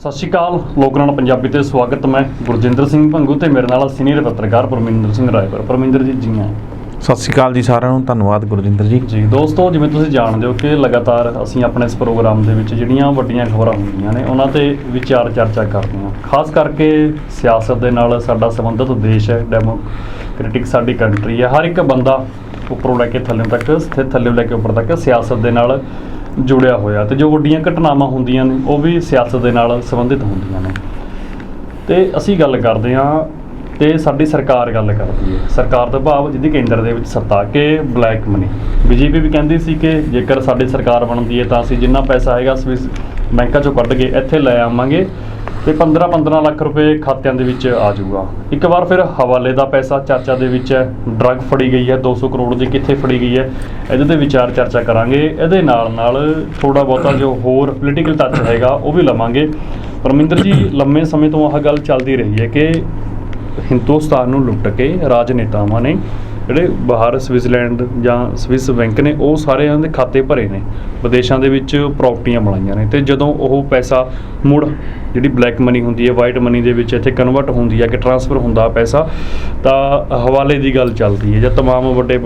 ਸਤਿ ਸ਼੍ਰੀ ਅਕਾਲ। ਲੋਕਰਾਣਾ ਪੰਜਾਬੀ ਤੇ ਸਵਾਗਤ। ਮੈਂ ਗੁਰਜਿੰਦਰ ਸਿੰਘ ਭੰਗੂ ਤੇ ਮੇਰੇ ਨਾਲ ਸੀਨੀਅਰ ਪੱਤਰਕਾਰ ਪਰਮਿੰਦਰ ਸਿੰਘ ਰਾਏਪੁਰ। ਪਰਮਿੰਦਰ ਜੀ ਆਇਆਂ। ਸਤਿ ਸ਼੍ਰੀ ਅਕਾਲ ਜੀ ਸਾਰਿਆਂ ਨੂੰ। ਧੰਨਵਾਦ ਗੁਰਜਿੰਦਰ ਜੀ। ਜੀ ਦੋਸਤੋ, ਜਿਵੇਂ ਤੁਸੀਂ ਜਾਣਦੇ ਹੋ ਕਿ ਲਗਾਤਾਰ ਅਸੀਂ ਆਪਣੇ ਇਸ ਪ੍ਰੋਗਰਾਮ ਦੇ ਵਿੱਚ ਜਿਹੜੀਆਂ ਵੱਡੀਆਂ ਖਬਰਾਂ ਹੁੰਦੀਆਂ ਨੇ ਉਹਨਾਂ ਤੇ ਵਿਚਾਰ ਚਰਚਾ ਕਰਦੇ ਹਾਂ। ਖਾਸ ਕਰਕੇ ਸਿਆਸਤ ਦੇ ਨਾਲ ਸਾਡਾ ਸੰਬੰਧਿਤ ਦੇਸ਼ ਹੈ, ਡੈਮੋਕ੍ਰੈਟਿਕ ਸਾਡੀ ਕੰਟਰੀ ਹੈ। ਹਰ ਇੱਕ ਬੰਦਾ ਉੱਪਰੋਂ ਲੈ ਕੇ ਥੱਲੇ ਤੱਕ, ਥੱਲੇ ਲੈ ਕੇ ਉੱਪਰ ਤੱਕ ਸਿਆਸਤ ਦੇ ਨਾਲ ਜੁੜਿਆ ਹੋਇਆ, ਤੇ ਜੋ ਵੱਡੀਆਂ ਘਟਨਾਵਾਂ ਹੁੰਦੀਆਂ ਨੇ ਉਹ ਵੀ ਸਿਆਸਤ ਦੇ ਨਾਲ ਸੰਬੰਧਿਤ ਹੁੰਦੀਆਂ ਨੇ। ਤੇ ਅਸੀਂ ਗੱਲ ਕਰਦੇ ਹਾਂ ਤੇ ਸਾਡੀ ਸਰਕਾਰ ਗੱਲ ਕਰਦੀ ਹੈ। ਸਰਕਾਰ ਦਾ ਭਾਵ ਜਿਹਦੀ ਕੇਂਦਰ ਦੇ ਵਿੱਚ ਸੱਤਾ, ਕਿ ਬਲੈਕ ਮਨੀ। BJP ਵੀ ਕਹਿੰਦੀ ਸੀ ਕਿ ਜੇਕਰ ਸਾਡੀ ਸਰਕਾਰ ਬਣਦੀ ਹੈ ਤਾਂ ਅਸੀਂ ਜਿੰਨਾ ਪੈਸਾ ਹੈਗਾ ਸਵਿਸ ਬੈਂਕਾਂ 'ਚੋਂ ਕੱਢ ਕੇ ਇੱਥੇ ਲੈ ਆਵਾਂਗੇ ਤੇ 15 ਲੱਖ ਰੁਪਏ ਖਾਤਿਆਂ ਦੇ ਵਿੱਚ ਆ ਜਾਊਗਾ। ਇੱਕ ਵਾਰ ਫਿਰ ਹਵਾਲੇ ਦਾ ਪੈਸਾ ਚਰਚਾ ਦੇ ਵਿੱਚ ਹੈ। ਡਰੱਗ ਫੜੀ ਗਈ ਹੈ 200 ਕਰੋੜ ਦੀ, ਕਿੱਥੇ ਫੜੀ ਗਈ ਹੈ ਇਹਦੇ 'ਤੇ ਵਿਚਾਰ ਚਰਚਾ ਕਰਾਂਗੇ। ਇਹਦੇ ਨਾਲ ਥੋੜ੍ਹਾ ਬਹੁਤਾ ਜੋ ਹੋਰ ਪੋਲੀਟੀਕਲ ਟੱਚ ਹੈਗਾ ਉਹ ਵੀ ਲਵਾਂਗੇ। ਪਰਮਿੰਦਰ ਜੀ, ਲੰਮੇ ਸਮੇਂ ਤੋਂ ਆਹ ਗੱਲ ਚੱਲਦੀ ਰਹੀ ਹੈ ਕਿ ਹਿੰਦੁਸਤਾਨ ਨੂੰ ਲੁੱਟ ਕੇ ਰਾਜਨੇਤਾਵਾਂ ਨੇ ਜਿਹੜੇ ਬਾਹਰ ਸਵਿਟਜ਼ਰਲੈਂਡ ਜਾਂ ਸਵਿਸ ਬੈਂਕ ਨੇ ਉਹ ਸਾਰਿਆਂ ਦੇ ਖਾਤੇ ਭਰੇ ਨੇ, ਵਿਦੇਸ਼ਾਂ ਦੇ ਵਿੱਚ ਪ੍ਰਾਪਰਟੀਆਂ ਬਣਾਈਆਂ ਨੇ, ਤੇ ਜਦੋਂ ਉਹ ਪੈਸਾ ਮੁੜ ਜਿਹੜੀ ਬਲੈਕ ਮਨੀ ਹੁੰਦੀ ਹੈ, ਵਾਈਟ ਮਨੀ ਦੇ ਵਿੱਚ ਇੱਥੇ ਕਨਵਰਟ ਹੁੰਦੀ ਹੈ ਕਿ ਟਰਾਂਸਫਰ ਹੁੰਦਾ ਪੈਸਾ, ਤਾਂ ਹਵਾਲੇ ਦੀ ਗੱਲ ਚੱਲਦੀ ਹੈ। ਜਾਂ ਤਮਾਮ ਵੱਡੇ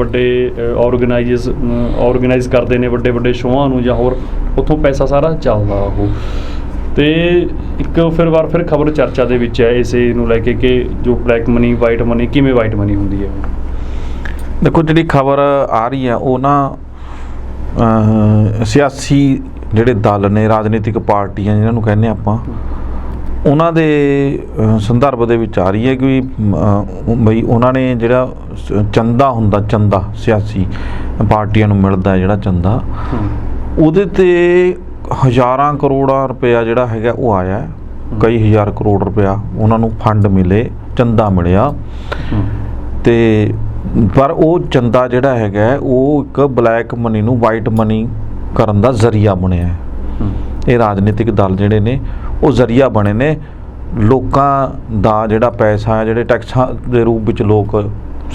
ਆਰਗੇਨਾਈਜ਼ ਕਰਦੇ ਨੇ ਵੱਡੇ ਸ਼ੋਆਂ ਨੂੰ, ਜਾਂ ਹੋਰ ਉੱਥੋਂ ਪੈਸਾ ਸਾਰਾ ਚੱਲਦਾ ਉਹ। ਤੇ ਇੱਕ ਫਿਰ ਖਬਰ ਚਰਚਾ ਦੇ ਵਿੱਚ ਹੈ ਇਸੇ ਨੂੰ ਲੈ ਕੇ ਕਿ ਜੋ ਬਲੈਕ ਮਨੀ, ਵਾਈਟ ਮਨੀ, ਕਿਵੇਂ ਵਾਈਟ ਮਨੀ ਹੁੰਦੀ ਹੈ। ਦੇਖੋ, ਜਿਹੜੀ ਖਬਰ ਆ ਰਹੀ ਹੈ ਉਹ ਨਾ ਸਿਆਸੀ ਜਿਹੜੇ ਦਲ ਨੇ, ਰਾਜਨੀਤਿਕ ਪਾਰਟੀਆਂ ਜਿਹਨਾਂ ਨੂੰ ਕਹਿੰਦੇ ਆਪਾਂ, ਉਹਨਾਂ ਦੇ ਸੰਦਰਭ ਦੇ ਵਿੱਚ ਆ ਰਹੀ ਹੈ ਕਿ ਬਈ ਉਹਨਾਂ ਨੇ ਜਿਹੜਾ ਚੰਦਾ ਹੁੰਦਾ, ਚੰਦਾ ਸਿਆਸੀ ਪਾਰਟੀਆਂ ਨੂੰ ਮਿਲਦਾ ਹੈ ਜਿਹੜਾ ਚੰਦਾ, ਉਹਦੇ 'ਤੇ ਹਜ਼ਾਰਾਂ ਕਰੋੜਾਂ ਰੁਪਇਆ ਜਿਹੜਾ ਹੈਗਾ ਉਹ ਆਇਆ। ਕਈ ਹਜ਼ਾਰ ਕਰੋੜ ਰੁਪਇਆ ਉਹਨਾਂ ਨੂੰ ਫੰਡ ਮਿਲੇ, ਚੰਦਾ ਮਿਲਿਆ। ਤੇ ਪਰ ਉਹ ਚੰਦਾ ਜਿਹੜਾ ਹੈਗਾ ਉਹ ਇੱਕ ਬਲੈਕ ਮਨੀ ਨੂੰ ਵਾਈਟ ਮਨੀ ਕਰਨ ਦਾ ਜ਼ਰੀਆ ਬਣਿਆ। ਇਹ ਰਾਜਨੀਤਿਕ ਦਲ ਜਿਹੜੇ ਨੇ ਉਹ ਜ਼ਰੀਆ ਬਣੇ ਨੇ। ਲੋਕਾਂ ਦਾ ਜਿਹੜਾ ਪੈਸਾ ਹੈ, ਜਿਹੜੇ ਟੈਕਸਾਂ ਦੇ ਰੂਪ ਵਿੱਚ ਲੋਕ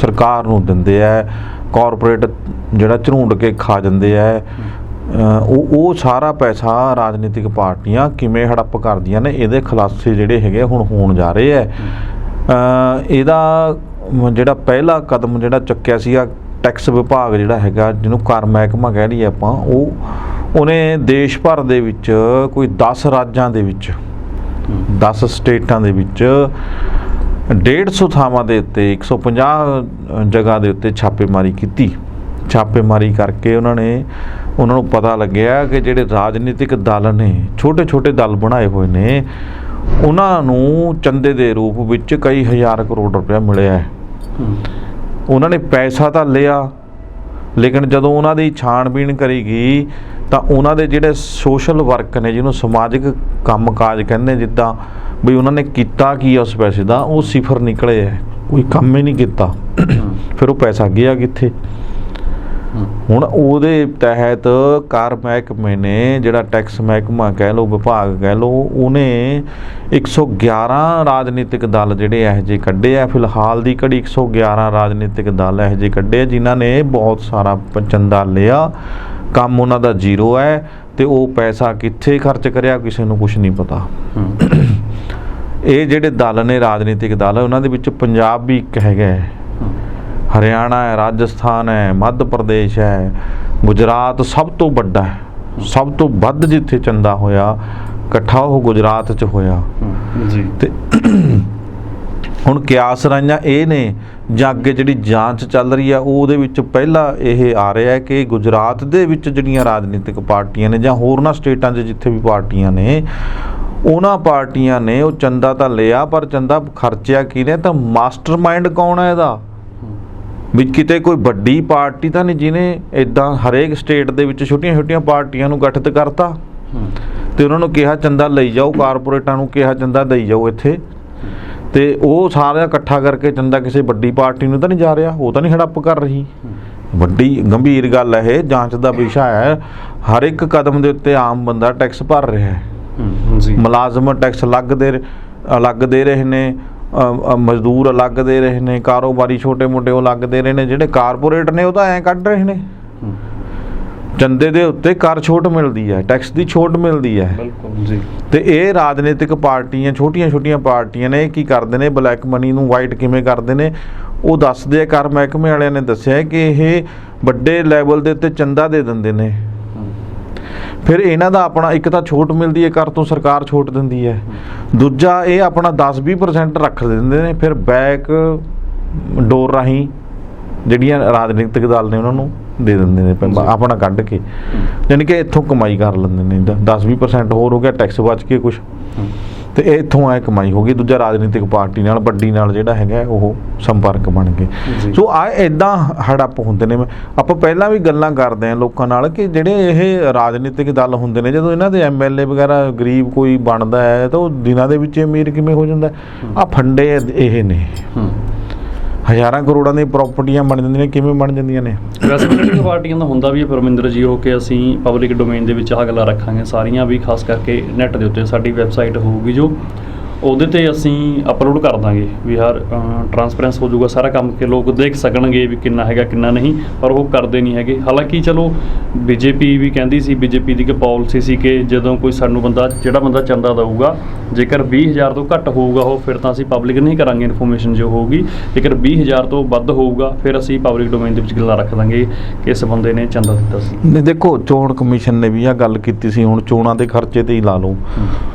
ਸਰਕਾਰ ਨੂੰ ਦਿੰਦੇ ਹੈ, ਕਾਰਪੋਰੇਟ ਜਿਹੜਾ ਝਰੂੰਡ ਕੇ ਖਾ ਜਾਂਦੇ ਹੈ, ਉਹ ਸਾਰਾ ਪੈਸਾ ਰਾਜਨੀਤਿਕ ਪਾਰਟੀਆਂ ਕਿਵੇਂ ਹੜੱਪ ਕਰਦੀਆਂ ਨੇ, ਇਹਦੇ ਖੁਲਾਸੇ ਜਿਹੜੇ ਹੈਗੇ ਹੁਣ ਹੋਣ ਜਾ ਰਹੇ ਹੈ। ਇਹਦਾ ਜਿਹੜਾ ਪਹਿਲਾ ਕਦਮ ਜਿਹੜਾ ਚੱਕਿਆ ਸੀਗਾ ਟੈਕਸ ਵਿਭਾਗ ਜਿਹੜਾ ਹੈਗਾ, ਜਿਹਨੂੰ ਕਰ ਮਹਿਕਮਾ ਕਹਿ ਲਈਏ ਆਪਾਂ, ਉਹਨੇ ਦੇਸ਼ ਭਰ ਦੇ ਵਿੱਚ ਕੋਈ 10 ਰਾਜਾਂ ਦੇ ਵਿੱਚ, 10 ਸਟੇਟਾਂ ਦੇ ਵਿੱਚ 150 ਥਾਵਾਂ ਦੇ ਉੱਤੇ 150 ਜਗ੍ਹਾ ਦੇ ਉੱਤੇ ਛਾਪੇਮਾਰੀ ਕੀਤੀ। ਛਾਪੇਮਾਰੀ ਕਰਕੇ ਉਹਨਾਂ ਨੂੰ ਪਤਾ ਲੱਗਿਆ ਕਿ ਜਿਹੜੇ ਰਾਜਨੀਤਿਕ ਦਲ ਨੇ, ਛੋਟੇ ਦਲ ਬਣਾਏ ਹੋਏ ਨੇ, ਉਹਨਾਂ ਨੂੰ ਚੰਦੇ ਦੇ ਰੂਪ ਵਿੱਚ ਕਈ ਹਜ਼ਾਰ ਕਰੋੜ ਰੁਪਇਆ ਮਿਲਿਆ ਹੈ। ਉਹਨਾਂ ਨੇ ਪੈਸਾ ਤਾਂ ਲਿਆ, ਲੇਕਿਨ ਜਦੋਂ ਉਹਨਾਂ ਦੀ ਛਾਣਬੀਣ ਕਰੀ ਗਈ ਤਾਂ ਉਹਨਾਂ ਦੇ ਜਿਹੜੇ ਸੋਸ਼ਲ ਵਰਕ ਨੇ, ਜਿਹਨੂੰ ਸਮਾਜਿਕ ਕੰਮਕਾਜ ਕਹਿੰਦੇ, ਜਿੱਦਾਂ ਵੀ ਉਹਨਾਂ ਨੇ ਕੀਤਾ ਕੀ ਉਸ ਪੈਸੇ ਦਾ, ਉਹ ਸਿਫਰ ਨਿਕਲੇ ਹੈ। ਕੋਈ ਕੰਮ ਹੀ ਨਹੀਂ ਕੀਤਾ। ਫਿਰ ਉਹ ਪੈਸਾ ਗਿਆ ਕਿੱਥੇ? ਹੁਣ ਉਹਦੇ ਤਹਿਤ ਕਰ ਮਹਿਕਮੇ ਨੇ, ਜਿਹੜਾ ਟੈਕਸ ਮਹਿਕਮਾ ਕਹਿ ਲਓ, ਵਿਭਾਗ ਕਹਿ ਲਓ, ਉਹਨੇ 111 ਰਾਜਨੀਤਿਕ ਦਲ ਜਿਹੜੇ ਇਹੋ ਜਿਹੇ ਕੱਢੇ ਆ। ਫਿਲਹਾਲ ਦੀ ਘੜੀ 111 ਰਾਜਨੀਤਿਕ ਦਲ ਇਹੋ ਜਿਹੇ ਕੱਢੇ ਜਿਨ੍ਹਾਂ ਨੇ ਬਹੁਤ ਸਾਰਾ ਚੰਦਾ ਲਿਆ। ਕੰਮ ਉਹਨਾਂ ਦਾ ਜ਼ੀਰੋ ਹੈ ਤੇ ਉਹ ਪੈਸਾ ਕਿੱਥੇ ਖਰਚ ਕਰਿਆ ਕਿਸੇ ਨੂੰ ਕੁਛ ਨਹੀਂ ਪਤਾ। ਇਹ ਜਿਹੜੇ ਦਲ ਨੇ ਰਾਜਨੀਤਿਕ ਦਲ, ਉਹਨਾਂ ਦੇ ਵਿੱਚ ਪੰਜਾਬ ਵੀ ਇੱਕ ਹੈਗਾ, ਹਰਿਆਣਾ ਹੈ, ਰਾਜਸਥਾਨ ਹੈ, ਮੱਧ ਪ੍ਰਦੇਸ਼ ਹੈ, ਗੁਜਰਾਤ ਸਭ ਤੋਂ ਵੱਡਾ ਹੈ। ਸਭ ਤੋਂ ਵੱਧ ਜਿੱਥੇ ਚੰਦਾ ਹੋਇਆ ਇਕੱਠਾ ਉਹ ਗੁਜਰਾਤ 'ਚ ਹੋਇਆ ਜੀ। ਤੇ ਹੁਣ ਕਿਆਸ ਰਾਈਆਂ ਇਹ ਨੇ, ਜਾਂ ਅੱਗੇ ਜਿਹੜੀ ਜਾਂਚ ਚੱਲ ਰਹੀ ਆ ਉਹਦੇ ਵਿੱਚ ਪਹਿਲਾਂ ਇਹ ਆ ਰਿਹਾ ਕਿ ਗੁਜਰਾਤ ਦੇ ਵਿੱਚ ਜਿਹੜੀਆਂ ਰਾਜਨੀਤਿਕ ਪਾਰਟੀਆਂ ਨੇ, ਜਾਂ ਹੋਰਨਾਂ ਸਟੇਟਾਂ 'ਚ ਜਿੱਥੇ ਵੀ ਪਾਰਟੀਆਂ ਨੇ, ਉਹਨਾਂ ਪਾਰਟੀਆਂ ਨੇ ਉਹ ਚੰਦਾ ਤਾਂ ਲਿਆ, ਪਰ ਚੰਦਾ ਖਰਚਿਆ ਕਿਹਨੇ? ਤਾਂ ਮਾਸਟਰਮਾਈਂਡ ਕੌਣ ਹੈ ਇਹਦਾ? ਵੀ ਕਿਤੇ ਕੋਈ ਵੱਡੀ ਪਾਰਟੀ ਤਾਂ ਨਹੀਂ ਜਿਹਨੇ ਇੱਦਾਂ ਹਰੇਕ ਸਟੇਟ ਦੇ ਵਿੱਚ ਛੋਟੀਆਂ ਪਾਰਟੀਆਂ ਨੂੰ ਗਠਿਤ ਕਰਤਾ ਤੇ ਉਹਨਾਂ ਨੂੰ ਕਿਹਾ ਚੰਦਾ ਲਈ ਜਾਓ, ਕਾਰਪੋਰੇਟਾਂ ਨੂੰ ਕਿਹਾ ਚੰਦਾ ਦੇਈ ਜਾਓ ਇੱਥੇ, ਤੇ ਉਹ ਸਾਰਾ ਇਕੱਠਾ ਕਰਕੇ ਚੰਦਾ ਕਿਸੇ ਵੱਡੀ ਪਾਰਟੀ ਨੂੰ ਤਾਂ ਨਹੀਂ ਜਾ ਰਿਹਾ, ਉਹ ਤਾਂ ਨਹੀਂ ਹੜੱਪ ਕਰ ਰਹੀ। ਵੱਡੀ ਗੰਭੀਰ ਗੱਲ ਹੈ, ਇਹ ਜਾਂਚ ਦਾ ਵਿਸ਼ਾ ਹੈ। ਹਰ ਇੱਕ ਕਦਮ ਦੇ ਉੱਤੇ ਆਮ ਬੰਦਾ ਟੈਕਸ ਭਰ ਰਿਹਾ ਹੈ। ਮੁਲਾਜ਼ਮ ਟੈਕਸ ਅਲੱਗ ਦੇ ਰਹੇ ਨੇ, ਮਜ਼ਦੂਰ ਅਲੱਗ ਦੇ ਰਹੇ ਨੇ, ਕਾਰੋਬਾਰੀ ਛੋਟੇ ਮੋਟੇ ਉਹ ਅਲੱਗ ਦੇ ਰਹੇ ਨੇ, ਜਿਹੜੇ ਕਾਰਪੋਰੇਟ ਨੇ ਉਹ ਤਾਂ ਐਂ ਕੱਢ ਰਹੇ ਨੇ। ਚੰਦੇ ਦੇ ਉੱਤੇ ਕਰ ਛੋਟ ਮਿਲਦੀ ਹੈ, ਟੈਕਸ ਦੀ ਛੋਟ ਮਿਲਦੀ ਹੈ। ਬਿਲਕੁਲ ਜੀ। ਤੇ ਇਹ ਰਾਜਨੀਤਿਕ ਪਾਰਟੀਆਂ, ਛੋਟੀਆਂ ਪਾਰਟੀਆਂ ਨੇ, ਕੀ ਕਰਦੇ ਨੇ, ਬਲੈਕ ਮਨੀ ਨੂੰ ਵਾਈਟ ਕਿਵੇਂ ਕਰਦੇ ਨੇ ਉਹ ਦੱਸਦੇ ਆ। ਕਰ ਮਹਿਕਮੇ ਵਾਲਿਆਂ ਨੇ ਦੱਸਿਆ ਕਿ ਇਹ ਵੱਡੇ ਲੈਵਲ ਦੇ ਉੱਤੇ ਚੰਦਾ ਦੇ ਦਿੰਦੇ ਨੇ, ਫਿਰ ਇਹਨਾਂ ਦਾ ਆਪਣਾ ਇੱਕ ਤਾਂ ਛੋਟ ਮਿਲਦੀ ਹੈ ਕਰ ਤੋਂ, ਸਰਕਾਰ ਛੋਟ ਦਿੰਦੀ ਹੈ, ਦੂਜਾ ਇਹ ਆਪਣਾ 10-20% ਰੱਖ ਦਿੰਦੇ ਨੇ, ਫਿਰ ਬੈਕ ਡੋਰ ਰਾਹੀਂ ਜਿਹੜੀਆਂ ਰਾਜਨੀਤਿਕ ਦਲ ਨੇ ਉਹਨਾਂ ਨੂੰ ਦੇ ਦਿੰਦੇ ਨੇ ਆਪਣਾ ਕੱਢ ਕੇ, ਯਾਨੀ ਕਿ ਇੱਥੋਂ ਕਮਾਈ ਕਰ ਲੈਂਦੇ ਨੇ। 10-20% ਹੋਰ ਹੋ ਗਿਆ, ਟੈਕਸ ਬਚ ਕੇ ਕੁਛ, ਤੇ ਇਹ ਇੱਥੋਂ ਆਏ ਕਮਾਈ ਹੋ ਗਈ। ਦੂਜਾ ਰਾਜਨੀਤਿਕ ਪਾਰਟੀ ਨਾਲ, ਵੱਡੀ ਨਾਲ ਜਿਹੜਾ ਹੈਗਾ ਉਹ ਸੰਪਰਕ ਬਣ ਗਏ। ਸੋ ਆ ਇੱਦਾਂ ਹੜੱਪ ਹੁੰਦੇ ਨੇ। ਆਪਾਂ ਪਹਿਲਾਂ ਵੀ ਗੱਲਾਂ ਕਰਦੇ ਹਾਂ ਲੋਕਾਂ ਨਾਲ ਕਿ ਜਿਹੜੇ ਇਹ ਰਾਜਨੀਤਿਕ ਦਲ ਹੁੰਦੇ ਨੇ, ਜਦੋਂ ਇਹਨਾਂ ਦੇ MLA ਵਗੈਰਾ ਗਰੀਬ ਕੋਈ ਬਣਦਾ ਹੈ ਤਾਂ ਉਹ ਦਿਨਾਂ ਦੇ ਵਿੱਚ ਅਮੀਰ ਕਿਵੇਂ ਹੋ ਜਾਂਦਾ। ਆ ਫੰਡੇ ਇਹ ਨੇ, ਹਜ਼ਾਰਾਂ ਕਰੋੜਾਂ ਦੀਆਂ ਪ੍ਰਾਪਰਟੀਆਂ ਬਣ ਜਾਂਦੀਆਂ ਨੇ, ਕਿਵੇਂ ਬਣ ਜਾਂਦੀਆਂ ਨੇ। ਵੈਸੇ ਪੋਲੀਟੀਕਲ ਪਾਰਟੀਆਂ ਦਾ ਹੁੰਦਾ ਵੀ ਹੈ ਪਰਮਿੰਦਰ ਜੀ ਹੋ ਕੇ ਅਸੀਂ ਪਬਲਿਕ ਡੋਮੇਨ ਦੇ ਵਿੱਚ ਆਹ ਗੱਲਾਂ ਰੱਖਾਂਗੇ ਸਾਰੀਆਂ, ਵੀ ਖਾਸ ਕਰਕੇ ਨੈੱਟ ਦੇ ਉੱਤੇ ਸਾਡੀ ਵੈਬਸਾਈਟ ਹੋਊਗੀ ਜੋ ਉਹਦੇ 'ਤੇ ਅਸੀਂ ਅਪਲੋਡ ਕਰ ਦਾਂਗੇ, ਵੀ ਹਰ ਟਰਾਂਸਪੇਰੈਂਸ ਹੋ ਜਾਊਗਾ ਸਾਰਾ ਕੰਮ, ਕਿ ਲੋਕ ਦੇਖ ਸਕਣਗੇ ਵੀ ਕਿੰਨਾ ਹੈਗਾ ਕਿੰਨਾ ਨਹੀਂ, ਪਰ ਉਹ ਕਰਦੇ ਨਹੀਂ ਹੈਗੇ। ਹਾਲਾਂਕਿ ਚਲੋ BJP ਵੀ ਕਹਿੰਦੀ ਸੀ, BJP ਦੀ ਇੱਕ ਪਾਲਿਸੀ ਸੀ ਕਿ ਜਦੋਂ ਕੋਈ ਸਾਨੂੰ ਜਿਹੜਾ ਬੰਦਾ ਚੰਦਾ ਦਊਗਾ, ਜੇਕਰ 20,000 ਤੋਂ ਘੱਟ ਹੋਊਗਾ ਉਹ, ਫਿਰ ਤਾਂ ਅਸੀਂ ਪਬਲਿਕ ਨਹੀਂ ਕਰਾਂਗੇ ਇਨਫੋਰਮੇਸ਼ਨ ਜੋ ਹੋਊਗੀ, ਜੇਕਰ 20,000 ਤੋਂ ਵੱਧ ਹੋਊਗਾ ਫਿਰ ਅਸੀਂ ਪਬਲਿਕ ਡੋਮੇਨ ਦੇ ਵਿੱਚ ਗੱਲਾਂ ਰੱਖ ਦਾਂਗੇ ਕਿ ਇਸ ਬੰਦੇ ਨੇ ਚੰਦਾ ਦਿੱਤਾ ਸੀ। ਨਹੀਂ ਦੇਖੋ, ਚੋਣ ਕਮਿਸ਼ਨ ਨੇ ਵੀ ਆਹ ਗੱਲ ਕੀਤੀ ਸੀ, ਹੁਣ ਚੋਣਾਂ ਦੇ ਖਰਚੇ ਤੇ ਹੀ ਲਾ ਲਓ।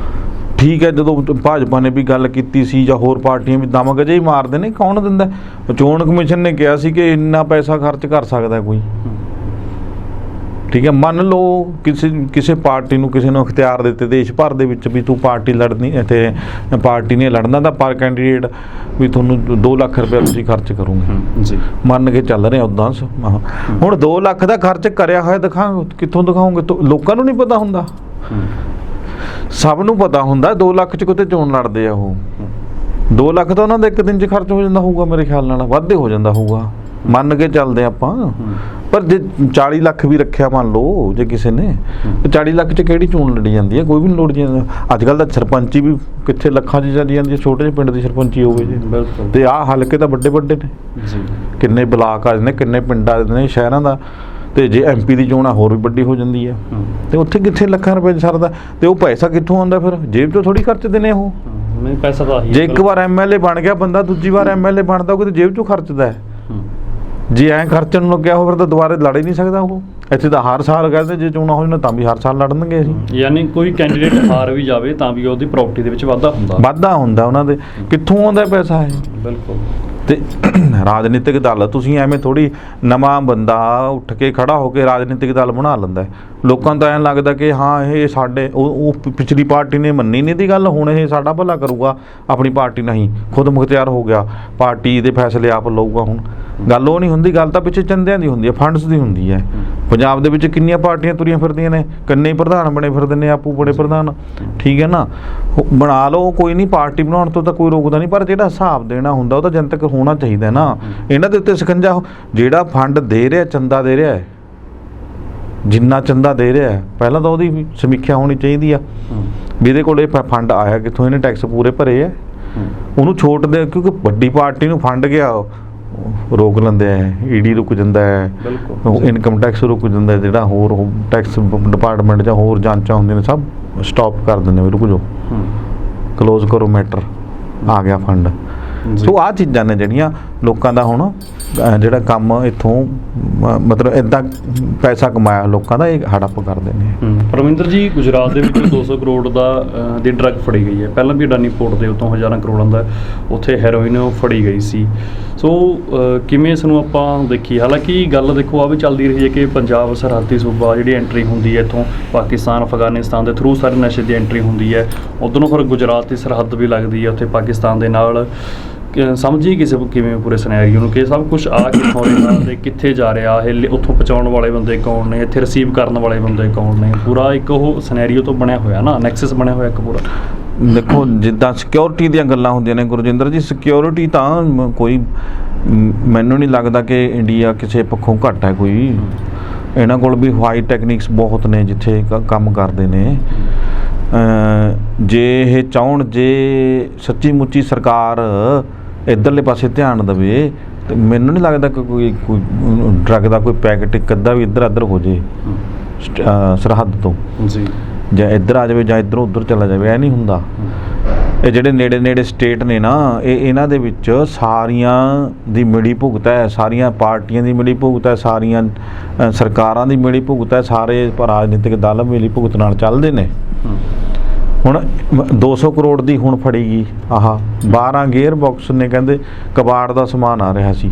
ਠੀਕ ਹੈ, ਜਦੋਂ ਭਾਜਪਾ ਨੇ ਵੀ ਗੱਲ ਕੀਤੀ ਸੀ ਜਾਂ ਹੋਰ ਪਾਰਟੀਆਂ ਵੀ ਦਮਗਜੇ ਹੀ ਮਾਰਦੇ ਨੇ, ਕੌਣ ਦਿੰਦਾ। ਚੋਣ ਕਮਿਸ਼ਨ ਨੇ ਕਿਹਾ ਸੀ ਕਿ ਇੰਨਾ ਪੈਸਾ ਖਰਚ ਕਰ ਸਕਦਾ ਕੋਈ। ਠੀਕ ਹੈ, ਮੰਨ ਲਓ ਕਿਸੇ ਪਾਰਟੀ ਨੂੰ ਕਿਸੇ ਨੂੰ ਇਖਤਿਆਰ ਦਿੱਤੇ ਦੇਸ਼ ਭਰ ਦੇ ਵਿੱਚ ਵੀ ਤੂੰ ਪਾਰਟੀ ਲੜਨੀ ਅਤੇ ਪਾਰਟੀ ਨੇ ਲੜਨਾ ਤਾਂ ਪਰ ਕੈਂਡੀਡੇਟ ਵੀ ਤੁਹਾਨੂੰ 2 ਲੱਖ ਰੁਪਏ ਤੁਸੀਂ ਖਰਚ ਕਰੋਗੇ ਜੀ, ਮੰਨ ਕੇ ਚੱਲ ਰਹੇ ਉੱਦਾਂ। ਹੁਣ 2 ਲੱਖ ਦਾ ਖਰਚ ਕਰਿਆ ਹੋਇਆ ਕਿੱਥੋਂ ਦਿਖਾਓਗੇ? ਲੋਕਾਂ ਨੂੰ ਨਹੀਂ ਪਤਾ ਹੁੰਦਾ, ਸਭ ਨੂੰ ਪਤਾ ਹੁੰਦਾ 2 ਲੱਖ 'ਚ ਕਿਤੇ ਚੋਣ ਲੜਦੇ ਆ ਉਹ। 2 ਲੱਖ ਤਾਂ ਉਹਨਾਂ ਦਾ ਇੱਕ ਦਿਨ 'ਚ ਖਰਚ ਹੋ ਜਾਂਦਾ ਹੋਊਗਾ, ਮੇਰੇ ਖਿਆਲ ਨਾਲ ਵੱਧ ਹੋ ਜਾਂਦਾ ਹੋਊਗਾ, ਮੰਨ ਕੇ ਚੱਲਦੇ ਆਪਾਂ। ਪਰ ਜੇ 40 ਲੱਖ ਵੀ ਰੱਖਿਆ ਮੰਨ ਲਓ ਜੇ ਕਿਸੇ ਨੇ, 40 ਲੱਖ 'ਚ ਕਿਹੜੀ ਚੋਣ ਲੜੀ ਜਾਂਦੀ ਹੈ? ਕੋਈ ਵੀ ਨਹੀਂ ਲੜੀ ਜਾਂਦੀ। ਅੱਜ ਕੱਲ੍ਹ ਤਾਂ ਸਰਪੰਚੀ ਵੀ ਕਿੱਥੇ ਲੱਖਾਂ 'ਚ ਚੱਲੀ ਜਾਂਦੀ ਹੈ, ਛੋਟੇ ਜਿਹੇ ਪਿੰਡ ਦੀ ਸਰਪੰਚੀ ਹੋਵੇ ਜੀ। ਤੇ ਆਹ ਹਲਕੇ ਤਾਂ ਵੱਡੇ ਵੱਡੇ ਨੇ, ਕਿੰਨੇ ਬਲਾਕ ਆ ਜਾਂਦੇ, ਕਿੰਨੇ ਪਿੰਡ ਆ ਜਾਂਦੇ ਨੇ ਸ਼ਹਿਰਾਂ ਦਾ। ਤੇ ਜੇ MP ਦੀ ਚੋਣ ਹੋਰ ਵੀ ਵੱਡੀ ਹੋ ਜਾਂਦੀ ਹੈ, ਤੇ ਉੱਥੇ ਕਿੱਥੇ ਲੱਖਾਂ ਰੁਪਏ ਸਰਦਾ? ਤੇ ਉਹ ਪੈਸਾ ਕਿੱਥੋਂ ਆਉਂਦਾ? ਫਿਰ ਜੇਬ 'ਚੋਂ ਥੋੜੀ ਖਰਚਦੇ ਨੇ ਉਹ। ਪੈਸਾ ਤਾਂ ਜੇ ਇੱਕ ਵਾਰ MLA ਬਣ ਗਿਆ ਬੰਦਾ, ਦੂਜੀ ਵਾਰ MLA ਬਣਦਾ ਉਹ ਕਿਤੇ ਜੇਬ 'ਚੋਂ ਖਰਚਦਾ ਹੈ। ਜੇ ਐਂ ਖਰਚਣ ਨੂੰ ਲੱਗਿਆ ਹੋ ਫਿਰ ਤਾਂ ਦੁਬਾਰੇ ਲੜ ਹੀ ਨਹੀਂ ਸਕਦਾ ਉਹ। ਇੱਥੇ ਤਾਂ ਹਰ ਸਾਲ ਕਹਿੰਦੇ ਜੇ ਚੋਣਾਂ ਹੋ ਜਾਣ ਤਾਂ ਵੀ ਹਰ ਸਾਲ ਲੜਨਗੇ ਅਸੀਂ। ਯਾਨੀ ਕੋਈ ਕੈਂਡੀਡੇਟ ਹਾਰ ਵੀ ਜਾਵੇ ਤਾਂ ਵੀ ਉਹਦੀ ਪ੍ਰਾਪਰਟੀ ਦੇ ਵਿੱਚ ਵਾਧਾ ਹੁੰਦਾ ਉਹਨਾਂ ਦੇ। ਕਿੱਥੋਂ ਆਉਂਦਾ ਪੈਸਾ ਇਹ? ਬਿਲਕੁਲ। ਤੇ ਰਾਜਨੀਤਿਕ ਦਲ ਤੁਸੀਂ ਐਵੇਂ ਥੋੜੀ ਨਵਾਂ ਬੰਦਾ ਉੱਠ ਕੇ ਖੜਾ ਹੋ ਕੇ ਰਾਜਨੀਤਿਕ ਦਲ ਬਣਾ ਲੈਂਦਾ। ਲੋਕਾਂ ਨੂੰ ਤਾਂ ਐਂ ਲੱਗਦਾ ਕਿ ਹਾਂ ਇਹ ਸਾਡੇ ਉਹ ਪਿਛਲੀ ਪਾਰਟੀ ਨੇ ਮੰਨੀ ਨਹੀਂ ਦੀ ਗੱਲ, ਹੁਣ ਇਹ ਸਾਡਾ ਭਲਾ ਕਰੂਗਾ, ਆਪਣੀ ਪਾਰਟੀ ਨਹੀਂ, ਖੁਦ ਮੁਖਤਿਆਰ ਹੋ ਗਿਆ, ਪਾਰਟੀ ਦੇ ਫੈਸਲੇ ਆਪ ਲਊਗਾ। ਹੁਣ ਗੱਲ ਉਹ ਨਹੀਂ ਹੁੰਦੀ, ਗੱਲ ਤਾਂ ਪਿੱਛੇ ਚੰਦਿਆਂ ਦੀ ਹੁੰਦੀ ਹੈ, ਫੰਡਸ ਦੀ ਹੁੰਦੀ ਹੈ। ਪੰਜਾਬ ਦੇ ਵਿੱਚ ਕਿੰਨੀਆਂ ਪਾਰਟੀਆਂ ਤੁਰੀਆਂ ਫਿਰਦੀਆਂ ਨੇ, ਕਿੰਨੇ ਪ੍ਰਧਾਨ ਬਣੇ ਫਿਰਦੇ ਨੇ, ਆਪੂ ਬੜੇ ਪ੍ਰਧਾਨ। ਠੀਕ ਹੈ ਨਾ, ਬਣਾ ਲਓ, ਕੋਈ ਨਹੀਂ, ਪਾਰਟੀ ਬਣਾਉਣ ਤੋਂ ਤਾਂ ਕੋਈ ਰੋਕਦਾ ਨਹੀਂ, ਪਰ ਜਿਹੜਾ ਹਿਸਾਬ ਦੇਣਾ ਹੁੰਦਾ ਉਹ ਤਾਂ ਜਨਤਕ ਹੋਣਾ ਚਾਹੀਦਾ ਨਾ। ਇਹਨਾਂ ਦੇ ਉੱਤੇ ਸਕੰਜਾ, ਜਿਹੜਾ ਫੰਡ ਦੇ ਰਿਹਾ, ਚੰਦਾ ਦੇ ਰਿਹਾ, ਜਿੰਨਾ ਚੰਦਾ ਦੇ ਰਿਹਾ ਪਹਿਲਾਂ ਤਾਂ ਉਹਦੀ ਸਮੀਖਿਆ ਹੋਣੀ ਚਾਹੀਦੀ ਆ ਵੀ ਇਹਦੇ ਕੋਲ ਇਹ ਫੰਡ ਆਇਆ ਕਿੱਥੋਂ, ਇਹਨੇ ਟੈਕਸ ਪੂਰੇ ਭਰੇ ਆ, ਉਹਨੂੰ ਛੋਟ ਦੇ। ਕਿਉਂਕਿ ਵੱਡੀ ਪਾਰਟੀ ਨੂੰ ਫੰਡ ਗਿਆ ਰੋਕ ਲੈਂਦੇ ਆ, ED ਰੁਕ ਜਾਂਦਾ ਹੈ, ਇਨਕਮ ਟੈਕਸ ਰੁਕ ਜਾਂਦਾ, ਜਿਹੜਾ ਹੋਰ ਟੈਕਸ ਡਿਪਾਰਟਮੈਂਟ ਜਾਂ ਹੋਰ ਜਾਂਚਾਂ ਹੁੰਦੀਆਂ ਨੇ ਸਭ ਸਟਾਪ ਕਰ ਦਿੰਦੇ ਵੀ ਰੁਕ ਜਾਓ, ਕਲੋਜ਼ ਕਰੋ ਮੈਟਰ, ਆ ਗਿਆ ਫੰਡ। ਸੋ ਆਹ ਚੀਜ਼ਾਂ ਨੇ ਜਿਹੜੀਆਂ ਲੋਕਾਂ ਦਾ ਹੁਣ ਜਿਹੜਾ ਕੰਮ ਇੱਥੋਂ ਮਤਲਬ ਇੱਦਾਂ ਪੈਸਾ ਕਮਾਇਆ ਲੋਕਾਂ ਦਾ, ਇਹ ਹੜੱਪ ਕਰਦੇ ਨੇ। ਪਰਮਿੰਦਰ ਜੀ, ਗੁਜਰਾਤ ਦੇ ਵਿੱਚ 200 ਕਰੋੜ ਦੀ ਡਰੱਗ ਫੜੀ ਗਈ ਹੈ। ਪਹਿਲਾਂ ਵੀ ਅਡਾਨੀ ਪੋਰਟ ਦੇ ਉੱਤੋਂ ਹਜ਼ਾਰਾਂ ਕਰੋੜਾਂ ਦਾ ਉੱਥੇ ਹੈਰੋਇਨ ਫੜੀ ਗਈ ਸੀ। ਸੋ ਕਿਵੇਂ ਇਸ ਨੂੰ ਆਪਾਂ ਦੇਖੀਏ? ਹਾਲਾਂਕਿ ਗੱਲ ਦੇਖੋ ਆ ਵੀ ਚੱਲਦੀ ਰਹੀ ਹੈ ਕਿ ਪੰਜਾਬ ਸਰਹੱਦੀ ਸੂਬਾ ਜਿਹੜੀ ਐਂਟਰੀ ਹੁੰਦੀ ਹੈ ਇੱਥੋਂ ਪਾਕਿਸਤਾਨ ਅਫਗਾਨਿਸਤਾਨ ਦੇ ਥਰੂ ਸਾਰੇ ਨਸ਼ੇ ਦੀ ਐਂਟਰੀ ਹੁੰਦੀ ਹੈ, ਉੱਧਰੋਂ ਫਿਰ ਗੁਜਰਾਤ ਦੀ ਸਰਹੱਦ ਵੀ ਲੱਗਦੀ ਹੈ ਉੱਥੇ ਪਾਕਿਸਤਾਨ ਦੇ ਨਾਲ। ਸਮਝੀ ਕਿਸੇ ਕਿਵੇਂ ਪੂਰੇ ਸਿਨੈਰੀਓ ਨੂੰ ਕਿ ਸਭ ਕੁਝ ਆ ਕਿੱਥੋਂ ਰਿਹਾ ਤੇ ਕਿੱਥੇ ਜਾ ਰਿਹਾ, ਇਹ ਉੱਥੋਂ ਪਹੁੰਚਾਉਣ ਵਾਲੇ ਬੰਦੇ ਕੌਣ ਨੇ, ਇੱਥੇ ਰਿਸੀਵ ਕਰਨ ਵਾਲੇ ਬੰਦੇ ਕੌਣ ਨੇ, ਪੂਰਾ ਇੱਕ ਉਹ ਸਿਨੈਰੀਓ ਤੋਂ ਬਣਿਆ ਹੋਇਆ ਨਾ, ਨੈਕਸਸ ਬਣਿਆ ਹੋਇਆ ਇੱਕ ਪੂਰਾ। ਦੇਖੋ, ਜਿੱਦਾਂ ਸਿਕਿਉਰਿਟੀ ਦੀਆਂ ਗੱਲਾਂ ਹੁੰਦੀਆਂ ਨੇ ਗੁਰਜਿੰਦਰ ਜੀ, ਸਿਕਿਉਰਿਟੀ ਤਾਂ ਕੋਈ ਮੈਨੂੰ ਨਹੀਂ ਲੱਗਦਾ ਕਿ ਇੰਡੀਆ ਕਿਸੇ ਪੱਖੋਂ ਘੱਟ ਹੈ ਕੋਈ। ਇਹਨਾਂ ਕੋਲ ਵੀ ਹਾਈ ਟੈਕਨੀਕਸ ਬਹੁਤ ਨੇ ਜਿੱਥੇ ਕੰਮ ਕਰਦੇ ਨੇ। ਜੇ ਇਹ ਚਾਹੁਣ, ਜੇ ਸੱਚੀ ਮੁੱਚੀ ਸਰਕਾਰ ਇੱਧਰਲੇ ਪਾਸੇ ਧਿਆਨ ਦੇਵੇ ਤੇ ਮੈਨੂੰ ਨਹੀਂ ਲੱਗਦਾ ਕਿ ਕੋਈ ਡਰੱਗ ਦਾ ਕੋਈ ਪੈਕਟ ਇੱਕ ਅੱਧਾ ਵੀ ਇੱਧਰ ਉੱਧਰ ਹੋ ਜੇ ਸਰਹੱਦ ਤੋਂ ਜੀ, ਜਾਂ ਇੱਧਰ ਆ ਜਾਵੇ ਜਾਂ ਇੱਧਰੋਂ ਉੱਧਰ ਚਲਾ ਜਾਵੇ, ਇਹ ਨਹੀਂ ਹੁੰਦਾ। ਇਹ ਜਿਹੜੇ ਨੇੜੇ ਨੇੜੇ ਸਟੇਟ ਨੇ ਨਾ, ਇਹਨਾਂ ਦੇ ਵਿੱਚ ਸਾਰੀਆਂ ਦੀ ਮਿਲੀ ਭੁਗਤ ਹੈ, ਸਾਰੀਆਂ ਪਾਰਟੀਆਂ ਦੀ ਮਿਲੀ ਭੁਗਤ ਹੈ, ਸਾਰੀਆਂ ਸਰਕਾਰਾਂ ਦੀ ਮਿਲੀ ਭੁਗਤ ਹੈ, ਸਾਰੇ ਰਾਜਨੀਤਿਕ ਦਲ ਮਿਲੀ ਭੁਗਤ ਨਾਲ ਚੱਲਦੇ ਨੇ। ਹੁਣ 200 ਕਰੋੜ ਦੀ ਹੁਣ ਫੜੀ ਗਈ, ਆਹ 12 ਗੇਅਰ ਬਾਕਸ ਨੇ, ਕਹਿੰਦੇ ਕਬਾੜ ਦਾ ਸਮਾਨ ਆ ਰਿਹਾ ਸੀ,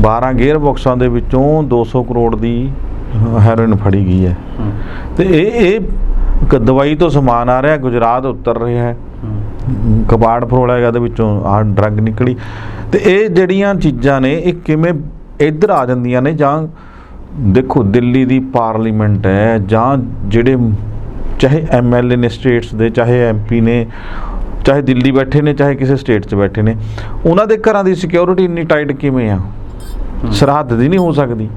12 ਗੇਅਰ ਬਾਕਸਾਂ ਦੇ ਵਿੱਚੋਂ 200 ਕਰੋੜ ਦੀ ਹੈਰੋਇਨ ਫੜੀ ਗਈ ਹੈ। ਤੇ ਇਹ ਦਵਾਈ ਤੋਂ ਸਮਾਨ ਆ ਰਿਹਾ, ਗੁਜਰਾਤ ਉਤਰ ਰਿਹਾ ਹੈ, ਕਬਾੜ ਫਰੋਲਿਆ ਗਿਆ, ਉਹਦੇ ਵਿੱਚੋਂ ਆਹ ਡਰੱਗ ਨਿਕਲੀ। ਤੇ ਇਹ ਜਿਹੜੀਆਂ ਚੀਜ਼ਾਂ ਨੇ ਇਹ ਕਿਵੇਂ ਇੱਧਰ ਆ ਜਾਂਦੀਆਂ ਨੇ? ਜਾਂ ਦੇਖੋ ਦਿੱਲੀ ਦੀ ਪਾਰਲੀਮੈਂਟ ਹੈ, ਜਾਂ ਜਿਹੜੇ ਚਾਹੇ MLA ਨੇ ਸਟੇਟਸ ਦੇ, ਚਾਹੇ MP ਨੇ, ਚਾਹੇ ਦਿੱਲੀ ਬੈਠੇ ਨੇ, ਚਾਹੇ ਕਿਸੇ ਸਟੇਟ 'ਚ ਬੈਠੇ ਨੇ, ਉਹਨਾਂ ਦੇ ਘਰਾਂ ਦੀ ਸਿਕਿਉਰਿਟੀ ਇੰਨੀ ਟਾਈਟ ਕਿਵੇਂ ਆ? ਸਰਹੱਦ ਦੀ ਨਹੀਂ ਹੋ ਸਕਦੀ?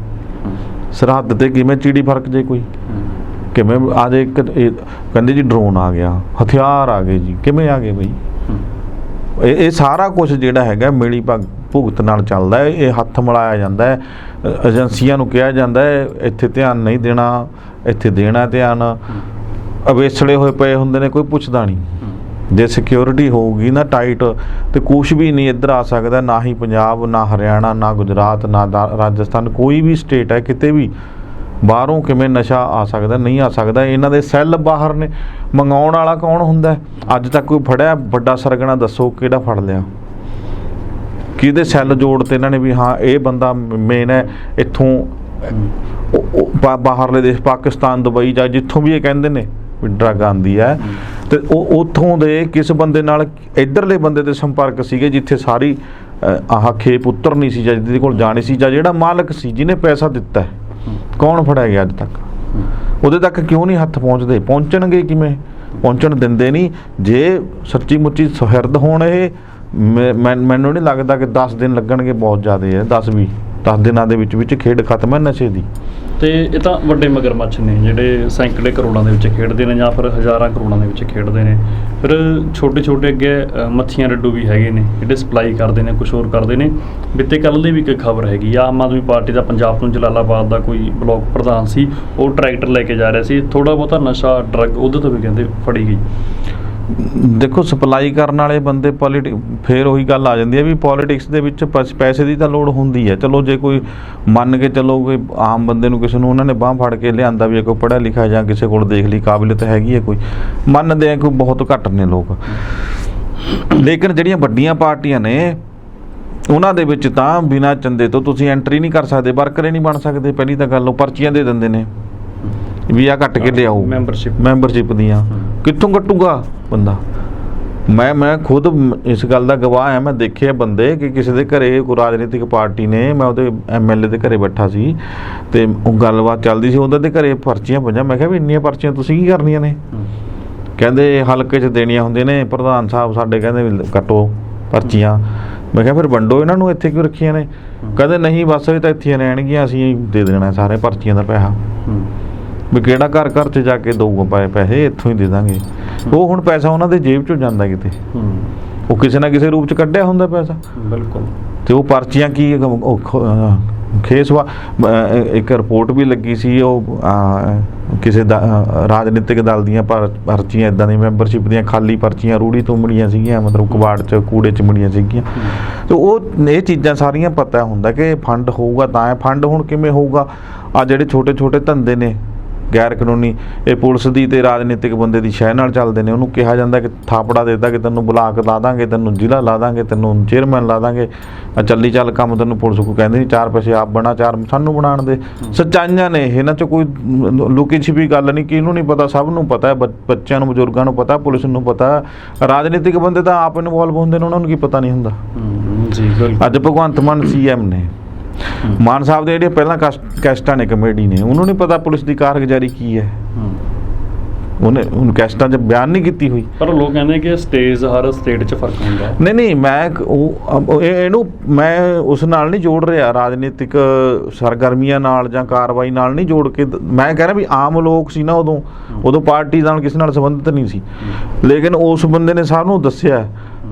ਸਰਹੱਦ ਤੇ ਕਿਵੇਂ ਚੀੜੀ ਫਰਕ ਜੇ ਕੋਈ? ਕਿਵੇਂ ਆ ਜੇ ਕਹਿੰਦੇ ਜੀ ਡਰੋਨ ਆ ਗਿਆ, ਹਥਿਆਰ ਆ ਗਏ ਜੀ, ਕਿਵੇਂ ਆ ਗਏ ਬਈ? ਇਹ ਸਾਰਾ ਕੁਝ ਜਿਹੜਾ ਹੈਗਾ ਮਿਲੀ ਭੁਗਤ ਨਾਲ ਚੱਲਦਾ ਹੈ। ਇਹ ਹੱਥ ਮਿਲਾਇਆ ਜਾਂਦਾ ਹੈ, ਏਜੰਸੀਆਂ ਨੂੰ ਕਿਹਾ ਜਾਂਦਾ ਹੈ ਇੱਥੇ ਧਿਆਨ ਨਹੀਂ ਦੇਣਾ, ਇੱਥੇ ਦੇਣਾ ਧਿਆਨ। ਅਵੇਸਲੇ ਹੋਏ ਪਏ ਹੁੰਦੇ ਨੇ, ਕੋਈ ਪੁੱਛਦਾ ਨਹੀਂ। ਜੇ ਸਿਕਿਉਰਿਟੀ ਹੋਊਗੀ ਨਾ ਟਾਈਟ, ਤੇ ਕੁਛ ਵੀ ਨਹੀਂ ਇੱਧਰ ਆ ਸਕਦਾ, ਨਾ ਹੀ ਪੰਜਾਬ, ਨਾ ਹਰਿਆਣਾ, ਨਾ ਗੁਜਰਾਤ, ਨਾ ਰਾਜਸਥਾਨ, ਕੋਈ ਵੀ ਸਟੇਟ ਹੈ ਕਿਤੇ ਵੀ ਬਾਹਰੋਂ ਕਿਵੇਂ ਨਸ਼ਾ ਆ ਸਕਦਾ? ਨਹੀਂ ਆ ਸਕਦਾ। ਇਹਨਾਂ ਦੇ ਸੈੱਲ ਬਾਹਰ ਨੇ। ਮੰਗਾਉਣ ਵਾਲਾ ਕੌਣ ਹੁੰਦਾ? ਅੱਜ ਤੱਕ ਕੋਈ ਫੜਿਆ ਵੱਡਾ ਸਰਗਣਾ? ਦੱਸੋ ਕਿਹੜਾ ਫੜ ਲਿਆ? ਕਿਹਦੇ ਸੈੱਲ ਜੋੜ ਤੇ ਇਹਨਾਂ ਨੇ ਵੀ ਹਾਂ ਇਹ ਬੰਦਾ ਮੇਨ ਹੈ, ਇੱਥੋਂ ਬਾਹਰਲੇ ਦੇਸ਼ ਪਾਕਿਸਤਾਨ, ਦੁਬਈ ਜਾਂ ਜਿੱਥੋਂ ਵੀ ਇਹ ਕਹਿੰਦੇ ਨੇ ਵੀ ਡਰੱਗ ਆਉਂਦੀ ਹੈ, ਤੇ ਉਹ ਉੱਥੋਂ ਦੇ ਕਿਸ ਬੰਦੇ ਨਾਲ ਇੱਧਰਲੇ ਬੰਦੇ ਦੇ ਸੰਪਰਕ ਸੀਗੇ ਜਿੱਥੇ ਸਾਰੀ ਆਹ ਖੇਪ ਉਤਰਨੀ ਸੀ, ਜਾਂ ਜਿਹਦੇ ਕੋਲ ਜਾਣੀ ਸੀ, ਜਾਂ ਜਿਹੜਾ ਮਾਲਕ ਸੀ ਜਿਹਨੇ ਪੈਸਾ ਦਿੱਤਾ, ਕੌਣ ਫੜਿਆ ਗਿਆ ਅੱਜ ਤੱਕ? ਉਹਦੇ ਤੱਕ ਕਿਉਂ ਨਹੀਂ ਹੱਥ ਪਹੁੰਚਦੇ? ਪਹੁੰਚਣਗੇ ਕਿਵੇਂ? ਪਹੁੰਚਣ ਦਿੰਦੇ ਨਹੀਂ। ਜੇ ਸੱਚੀ ਮੁੱਚੀ ਸੁਹਿਰਦ ਹੋਣ ਇਹ, ਮੈਨੂੰ ਨਹੀਂ ਲੱਗਦਾ ਕਿ 10 ਦਿਨ ਲੱਗਣਗੇ, ਬਹੁਤ ਜ਼ਿਆਦਾ ਹੈ। 10 ਦਿਨਾਂ ਦੇ ਵਿੱਚ ਖੇਡ ਖਤਮ ਹੈ ਨਸ਼ੇ ਦੀ। ਤੇ ਇਹ ਤਾਂ ਵੱਡੇ ਮਗਰਮੱਛ ਨੇ ਜਿਹੜੇ ਸੈਂਕੜੇ ਕਰੋੜਾਂ ਦੇ ਵਿੱਚ ਖੇਡਦੇ ਨੇ, ਜਾਂ ਫਿਰ ਹਜ਼ਾਰਾਂ ਕਰੋੜਾਂ ਦੇ ਵਿੱਚ ਖੇਡਦੇ ਨੇ। ਫਿਰ ਛੋਟੇ ਛੋਟੇ ਅੱਗੇ ਮੱਛੀਆਂ ਰੱਡੂ ਵੀ ਹੈਗੇ ਨੇ ਜਿਹੜੇ ਸਪਲਾਈ ਕਰਦੇ ਨੇ, ਕੁਛ ਹੋਰ ਕਰਦੇ ਨੇ। ਬਿੱਤੇ ਕੱਲ੍ਹ ਦੀ ਵੀ ਇੱਕ ਖਬਰ ਹੈਗੀ ਆ, ਆਮ ਆਦਮੀ ਪਾਰਟੀ ਦਾ ਪੰਜਾਬ ਤੋਂ ਜਲਾਲਾਬਾਦ ਦਾ ਕੋਈ ਬਲਾਕ ਪ੍ਰਧਾਨ ਸੀ, ਉਹ ਟਰੈਕਟਰ ਲੈ ਕੇ ਜਾ ਰਿਹਾ ਸੀ, ਥੋੜ੍ਹਾ ਬਹੁਤਾ ਨਸ਼ਾ ਡਰੱਗ ਉਹਦੇ ਤੋਂ ਵੀ ਕਹਿੰਦੇ ਫੜੀ ਗਈ। ਦੇਖੋ ਸਪਲਾਈ ਕਰਨ ਵਾਲੇ ਬੰਦੇ ਫੇਰ ਉਹੀ ਗੱਲ ਆ ਜਾਂਦੀ ਹੈ ਵੀ ਪੋਲੀਟਿਕਸ ਦੇ ਵਿੱਚ ਪੈਸੇ ਦੀ ਤਾਂ ਲੋੜ ਹੁੰਦੀ ਹੈ। ਚਲੋ ਜੇ ਕੋਈ ਮੰਨ ਕੇ ਚਲੋ ਕੋਈ ਆਮ ਬੰਦੇ ਨੂੰ ਕਿਸੇ ਨੂੰ ਉਹਨਾਂ ਨੇ ਬਾਂਹ ਫੜ ਕੇ ਲਿਆਂਦਾ ਵੀ ਕੋਈ ਪੜ੍ਹਿਆ ਲਿਖਿਆ ਜਾਂ ਕਿਸੇ ਕੋਲ ਦੇਖ ਲਈ ਕਾਬਲੀਅਤ ਹੈਗੀ ਹੈ, ਕੋਈ ਮੰਨਦੇ ਆ, ਕੋਈ ਬਹੁਤ ਘੱਟ ਨੇ ਲੋਕ। ਲੇਕਿਨ ਜਿਹੜੀਆਂ ਵੱਡੀਆਂ ਪਾਰਟੀਆਂ ਨੇ ਉਹਨਾਂ ਦੇ ਵਿੱਚ ਤਾਂ ਬਿਨਾਂ ਚੰਦੇ ਤੋਂ ਤੁਸੀਂ ਐਂਟਰੀ ਨਹੀਂ ਕਰ ਸਕਦੇ, ਵਰਕਰ ਹੀ ਨਹੀਂ ਬਣ ਸਕਦੇ। ਪਹਿਲੀ ਤਾਂ ਗੱਲ ਉਹ ਪਰਚੀਆਂ ਦੇ ਦਿੰਦੇ ਨੇ ਵੀ ਆ ਕੱਟ ਕੇ ਲਿਆਓ ਮੈਂਬਰਸ਼ਿਪ ਦੀਆਂ, ਕਿੱਥੋਂ ਕੱਟੂਗਾ ਬੰਦਾ? ਮੈਂ ਖੁਦ ਇਸ ਗੱਲ ਦਾ ਗਵਾਹ ਹਾਂ। ਮੈਂ ਦੇਖਿਆ ਬੰਦੇ ਕਿ ਕਿਸੇ ਦੇ ਘਰੇ ਕੋਈ ਰਾਜਨੀਤਿਕ ਪਾਰਟੀ ਨੇ, ਮੈਂ ਉਹਦੇ MLA ਦੇ ਘਰੇ ਬੈਠਾ ਸੀ ਤੇ ਉਹ ਗੱਲਬਾਤ ਚੱਲਦੀ ਸੀ, ਉਹਨਾਂ ਦੇ ਘਰੇ ਪਰਚੀਆਂ ਪਈਆਂ। ਮੈਂ ਕਿਹਾ ਵੀ ਇੰਨੀਆਂ ਪਰਚੀਆਂ ਤੁਸੀਂ ਕੀ ਕਰਨੀਆਂ ਨੇ? ਕਹਿੰਦੇ ਹਲਕੇ 'ਚ ਦੇਣੀਆਂ ਹੁੰਦੀਆਂ ਨੇ, ਪ੍ਰਧਾਨ ਸਾਹਿਬ ਸਾਡੇ ਕਹਿੰਦੇ ਵੀ ਕੱਟੋ ਪਰਚੀਆਂ। ਮੈਂ ਕਿਹਾ ਫਿਰ ਵੰਡੋ ਇਹਨਾਂ ਨੂੰ, ਇੱਥੇ ਕਿਉਂ ਰੱਖੀਆਂ ਨੇ? ਕਹਿੰਦੇ ਨਹੀਂ ਬਸ ਇਹ ਤਾਂ ਇੱਥੇ ਰਹਿਣਗੀਆਂ, ਅਸੀਂ ਦੇ ਦੇਣਾ ਸਾਰੇ ਪਰਚੀਆਂ ਦਾ ਪੈਸਾ। ਵੀ ਕਿਹੜਾ ਘਰ 'ਚ ਜਾ ਕੇ ਦਊਗਾ ਪੈਸੇ, ਇੱਥੋਂ ਹੀ ਦੇ ਦਾਂਗੇ। ਉਹ ਹੁਣ ਪੈਸਾ ਉਹਨਾਂ ਦੇ ਜੇਬ 'ਚੋਂ ਜਾਂਦਾ ਕਿਤੇ, ਉਹ ਕਿਸੇ ਨਾ ਕਿਸੇ ਰੂਪ 'ਚ ਕੱਢਿਆ ਹੁੰਦਾ ਪੈਸਾ। ਬਿਲਕੁਲ। ਤੇ ਉਹ ਪਰਚੀਆਂ ਕੀ ਇੱਕ ਰਿਪੋਰਟ ਵੀ ਲੱਗੀ ਸੀ, ਉਹ ਕਿਸੇ ਰਾਜਨੀਤਿਕ ਦਲ ਦੀਆਂ ਪਰਚੀਆਂ ਇੱਦਾਂ ਦੀ ਮੈਂਬਰਸ਼ਿਪ ਦੀਆਂ ਖਾਲੀ ਪਰਚੀਆਂ ਰੂੜੀ ਤੋਂ ਮਿਲੀਆਂ ਸੀਗੀਆਂ, ਮਤਲਬ ਕਬਾੜ 'ਚ ਕੂੜੇ 'ਚ ਮਿਲੀਆਂ ਸੀਗੀਆਂ। ਤੇ ਉਹ ਇਹ ਚੀਜ਼ਾਂ ਸਾਰੀਆਂ ਪਤਾ ਹੁੰਦਾ ਕਿ ਫੰਡ ਹੋਊਗਾ ਤਾਂ ਹੈ। ਫੰਡ ਹੁਣ ਕਿਵੇਂ ਹੋਊਗਾ? ਆ ਜਿਹੜੇ ਛੋਟੇ ਛੋਟੇ ਧੰਦੇ ਨੇ ਗੈਰ ਕਾਨੂੰਨੀ, ਇਹ ਪੁਲਿਸ ਦੀ ਤੇ ਰਾਜਨੀਤਿਕ ਬੰਦੇ ਦੀ ਸ਼ਹਿ ਨਾਲ ਚੱਲਦੇ ਨੇ। ਉਹਨੂੰ ਕਿਹਾ ਜਾਂਦਾ ਕਿ ਥਾਪੜਾ ਦੇ ਦਾਂਗੇ ਤੈਨੂੰ, ਬਲਾਕ ਲਾ ਦਾਂਗੇ ਤੈਨੂੰ, ਜ਼ਿਲ੍ਹਾ ਲਾ ਦਾਂਗੇ ਤੈਨੂੰ, ਚੇਅਰਮੈਨ ਲਾ ਦਾਂਗੇ, ਚੱਲੀ ਚੱਲ ਕੰਮ ਤੈਨੂੰ। ਪੁਲਿਸ ਕੋ ਕਹਿੰਦੇ ਨਹੀਂ 4 ਪੈਸੇ ਆਪ ਬਣਾ, 4 ਸਾਨੂੰ ਬਣਾਉਣ ਦੇ। ਸੱਚਾਈਆਂ ਨੇ ਇਹਨਾਂ 'ਚ, ਕੋਈ ਲੁਕੀ ਛਿਪੀ ਗੱਲ ਨਹੀਂ। ਕਿਹਨੂੰ ਨਹੀਂ ਪਤਾ? ਸਭ ਨੂੰ ਪਤਾ ਹੈ, ਬੱਚਿਆਂ ਨੂੰ, ਬਜ਼ੁਰਗਾਂ ਨੂੰ ਪਤਾ, ਪੁਲਿਸ ਨੂੰ ਪਤਾ। ਰਾਜਨੀਤਿਕ ਬੰਦੇ ਤਾਂ ਆਪ ਇਨਵੋਲਵ ਹੁੰਦੇ ਨੇ, ਉਹਨਾਂ ਨੂੰ ਕੀ ਪਤਾ ਨਹੀਂ ਹੁੰਦਾ ਜੀ। ਅੱਜ ਭਗਵੰਤ ਮਾਨ CM ਨੇ, ਮਾਨ ਸਾਹਿਬ ਦੇ ਜਿਹੜੇ ਪਹਿਲਾਂ ਕੈਸਟਾਂ ਨੇ ਕਮੇਡੀ ਨੇ, ਉਹਨੂੰ ਨਹੀਂ ਪਤਾ ਪੁਲਿਸ ਦੀ ਕਾਰਗੁਜ਼ਾਰੀ ਕੀ ਹੈ। ਉਹਨੇ ਹੁਣ ਕੈਸਟਾਂ 'ਚ ਬਿਆਨ ਨਹੀਂ ਕੀਤੀ ਹੋਈ। ਪਰ ਲੋਕ ਕਹਿੰਦੇ ਕਿ ਸਟੇਜ ਹਰ ਸਟੇਟ 'ਚ ਫਰਕ ਹੁੰਦਾ। ਨਹੀਂ ਮੈਂ ਇਹਨੂੰ ਮੈਂ ਉਸ ਨਾਲ ਨਹੀਂ ਜੋੜ ਰਿਹਾ, ਰਾਜਨੀਤਿਕ ਸਰਗਰਮੀਆਂ ਨਾਲ ਜਾਂ ਕਾਰਵਾਈ ਨਾਲ ਨਹੀਂ ਜੋੜ ਕੇ। ਮੈਂ ਕਹਿ ਰਿਹਾ ਵੀ ਆਮ ਲੋਕ ਸੀ ਨਾ ਉਦੋਂ ਪਾਰਟੀ ਨਾਲ ਕਿਸੇ ਨਾਲ ਸੰਬੰਧਿਤ ਨਹੀਂ ਸੀ। ਲੇਕਿਨ ਉਸ ਬੰਦੇ ਨੇ ਸਭ ਨੂੰ ਦੱਸਿਆ